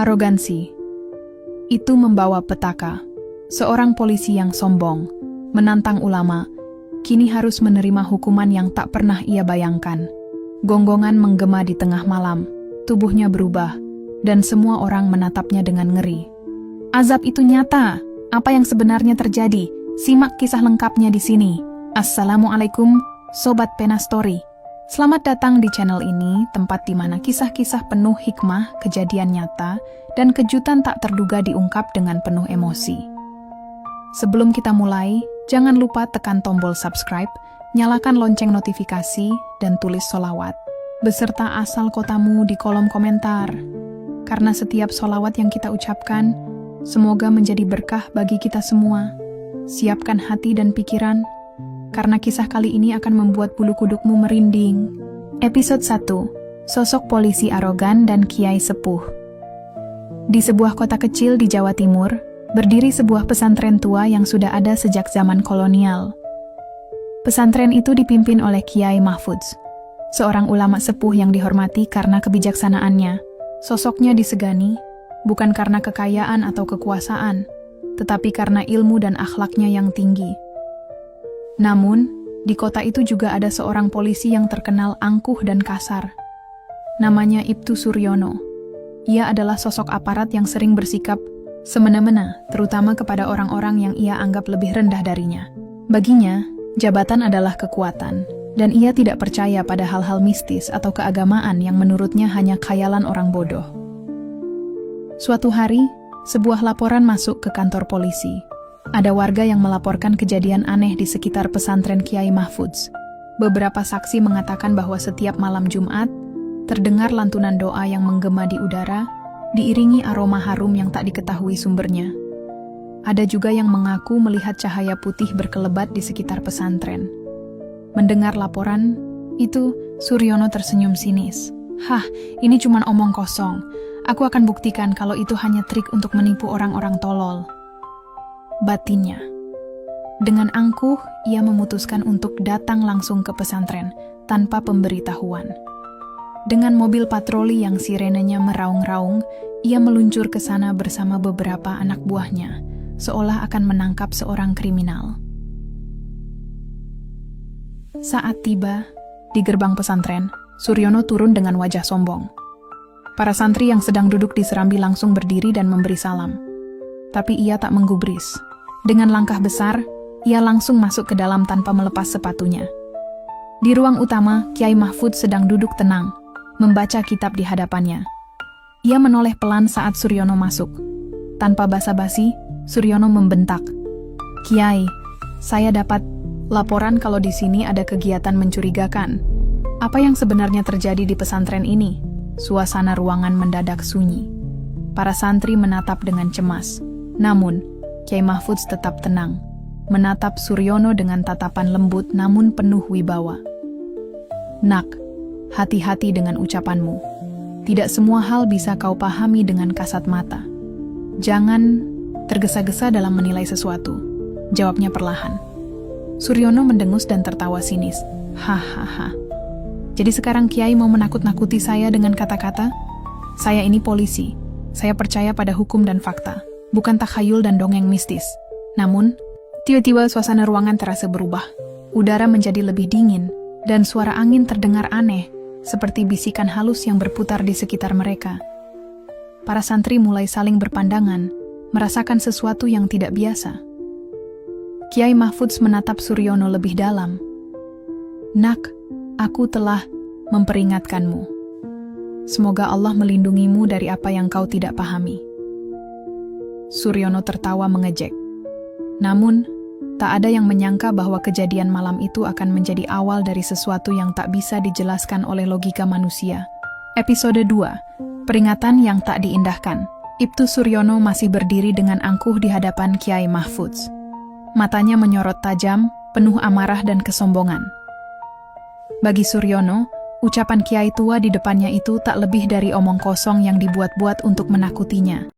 Arogansi. Itu membawa petaka. Seorang polisi yang sombong, menantang ulama, kini harus menerima hukuman yang tak pernah ia bayangkan. Gonggongan menggema di tengah malam, tubuhnya berubah, dan semua orang menatapnya dengan ngeri. Azab itu nyata. Apa yang sebenarnya terjadi? Simak kisah lengkapnya di sini. Assalamualaikum, Sobat Pena Story. Selamat datang di channel ini, tempat di mana kisah-kisah penuh hikmah, kejadian nyata, dan kejutan tak terduga diungkap dengan penuh emosi. Sebelum kita mulai, jangan lupa tekan tombol subscribe, nyalakan lonceng notifikasi, dan tulis sholawat beserta asal kotamu di kolom komentar. Karena setiap sholawat yang kita ucapkan, semoga menjadi berkah bagi kita semua. Siapkan hati dan pikiran, karena kisah kali ini akan membuat bulu kudukmu merinding. Episode 1. Sosok polisi arogan dan kiai sepuh. Di sebuah kota kecil di Jawa Timur, berdiri sebuah pesantren tua yang sudah ada sejak zaman kolonial. Pesantren itu dipimpin oleh Kiai Mahfudz, seorang ulama sepuh yang dihormati karena kebijaksanaannya. Sosoknya disegani, bukan karena kekayaan atau kekuasaan, tetapi karena ilmu dan akhlaknya yang tinggi. Namun, di kota itu juga ada seorang polisi yang terkenal angkuh dan kasar. Namanya Ibtu Suryono. Ia adalah sosok aparat yang sering bersikap semena-mena, terutama kepada orang-orang yang ia anggap lebih rendah darinya. Baginya, jabatan adalah kekuatan, dan ia tidak percaya pada hal-hal mistis atau keagamaan yang menurutnya hanya khayalan orang bodoh. Suatu hari, sebuah laporan masuk ke kantor polisi. Ada warga yang melaporkan kejadian aneh di sekitar pesantren Kiai Mahfudz. Beberapa saksi mengatakan bahwa setiap malam Jumat, terdengar lantunan doa yang menggema di udara, diiringi aroma harum yang tak diketahui sumbernya. Ada juga yang mengaku melihat cahaya putih berkelebat di sekitar pesantren. Mendengar laporan itu, Suryono tersenyum sinis. "Hah, ini cuma omong kosong. Aku akan buktikan kalau itu hanya trik untuk menipu orang-orang tolol," batinnya. Dengan angkuh, ia memutuskan untuk datang langsung ke pesantren tanpa pemberitahuan. Dengan mobil patroli yang sirenenya meraung-raung, ia meluncur ke sana bersama beberapa anak buahnya, seolah akan menangkap seorang kriminal. Saat tiba di gerbang pesantren, Suryono turun dengan wajah sombong. Para santri yang sedang duduk di serambi langsung berdiri dan memberi salam. Tapi ia tak menggubris. Dengan langkah besar, ia langsung masuk ke dalam tanpa melepas sepatunya. Di ruang utama, Kiai Mahfudz sedang duduk tenang, membaca kitab di hadapannya. Ia menoleh pelan saat Suryono masuk. Tanpa basa-basi, Suryono membentak, "Kiai, saya dapat laporan kalau di sini ada kegiatan mencurigakan. Apa yang sebenarnya terjadi di pesantren ini?" Suasana ruangan mendadak sunyi. Para santri menatap dengan cemas. Namun, Kiai Mahfudz tetap tenang, menatap Suryono dengan tatapan lembut namun penuh wibawa. "Nak, hati-hati dengan ucapanmu. Tidak semua hal bisa kau pahami dengan kasat mata. Jangan tergesa-gesa dalam menilai sesuatu," jawabnya perlahan. Suryono mendengus dan tertawa sinis. "Hahaha. Jadi sekarang Kiai mau menakut-nakuti saya dengan kata-kata? Saya ini polisi. Saya percaya pada hukum dan fakta, bukan takhayul dan dongeng mistis." Namun, tiba-tiba suasana ruangan terasa berubah. Udara menjadi lebih dingin, dan suara angin terdengar aneh, seperti bisikan halus yang berputar di sekitar mereka. Para santri mulai saling berpandangan, merasakan sesuatu yang tidak biasa. Kiai Mahfudz menatap Suryono lebih dalam. "Nak, aku telah memperingatkanmu. Semoga Allah melindungimu dari apa yang kau tidak pahami." Suryono tertawa mengejek. Namun, tak ada yang menyangka bahwa kejadian malam itu akan menjadi awal dari sesuatu yang tak bisa dijelaskan oleh logika manusia. Episode 2. Peringatan yang tak diindahkan. Ibtu Suryono masih berdiri dengan angkuh di hadapan Kiai Mahfudz. Matanya menyorot tajam, penuh amarah dan kesombongan. Bagi Suryono, ucapan kiai tua di depannya itu tak lebih dari omong kosong yang dibuat-buat untuk menakutinya.